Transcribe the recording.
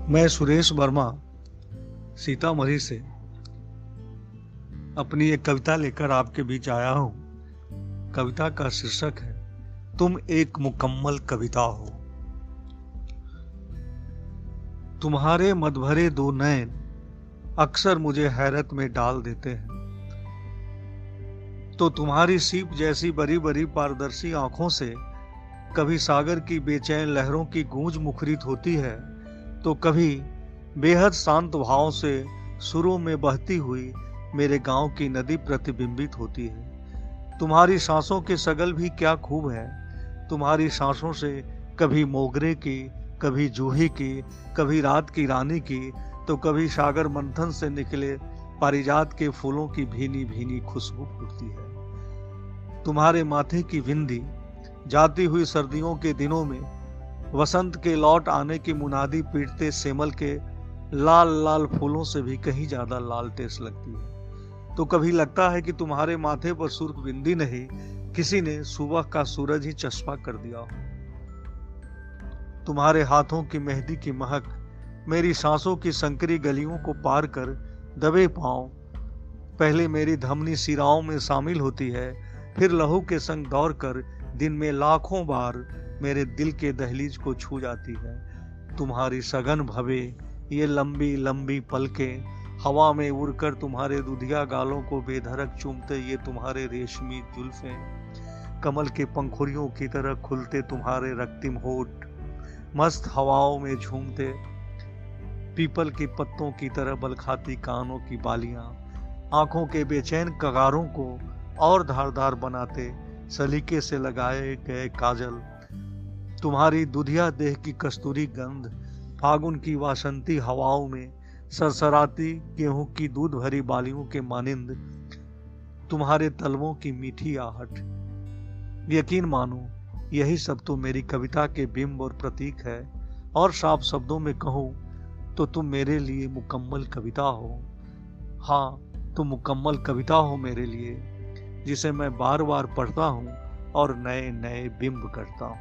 मैं सुरेश वर्मा सीतामढ़ी से अपनी एक कविता लेकर आपके बीच आया हूं। कविता का शीर्षक है तुम एक मुकम्मल कविता हो। तुम्हारे मदभरे दो नैन अक्सर मुझे हैरत में डाल देते हैं, तो तुम्हारी सीप जैसी बड़ी बड़ी पारदर्शी आंखों से कभी सागर की बेचैन लहरों की गूंज मुखरित होती है, तो कभी बेहद शांत भाव से सुरों में बहती हुई मेरे गांव की नदी प्रतिबिंबित होती है। तुम्हारी सांसों के सगल भी क्या खूब है। तुम्हारी सांसों से कभी मोगरे की, कभी जूही की, कभी रात की रानी की, तो कभी सागर मंथन से निकले पारिजात के फूलों की भीनी भीनी खुशबू फूटती है। तुम्हारे माथे की बिंदी जाती हुई सर्दियों के दिनों में वसंत के लौट आने की मुनादी पीटते सेमल के लाल लाल फूलों से भी कहीं ज्यादा लाल टेस्ट लगती है। तो कभी लगता है कि तुम्हारे माथे पर सुर्ख बिंदी नहीं, किसी ने सुबह का सूरज ही चश्मा कर दिया हो। तुम्हारे हाथों की मेहंदी की महक मेरी सांसों की संकरी गलियों को पार कर दबे पांव पहले मेरी धमनी सिराओं में शामिल होती है, फिर लहू के संग दौड़कर दिन में लाखों बार मेरे दिल के दहलीज को छू जाती है। तुम्हारी सघन भवे ये लंबी लंबी पलकें हवा में उड़कर तुम्हारे दुधिया गालों को बेधड़क चूमते, ये तुम्हारे रेशमी जुल्फें कमल के पंखुड़ियों की तरह खुलते, तुम्हारे रक्तिम होठ मस्त हवाओं में झूमते, पीपल के पत्तों की तरह बलखाती कानों की बालियां आंखों के बेचैन कगारों को और धारदार बनाते, सलीके से लगाए गए काजल, तुम्हारी दुधिया देह की कस्तूरी गंध फागुन की वासंती हवाओं में सरसराती गेहूं की दूध भरी बालियों के मानिंद, तुम्हारे तलवों की मीठी आहट। यकीन मानो यही सब तो मेरी कविता के बिंब और प्रतीक है, और साफ शब्दों में कहूं तो तुम मेरे लिए मुकम्मल कविता हो। हाँ, तुम मुकम्मल कविता हो मेरे लिए, जिसे मैं बार बार पढ़ता हूँ और नए नए बिंब करता हूँ।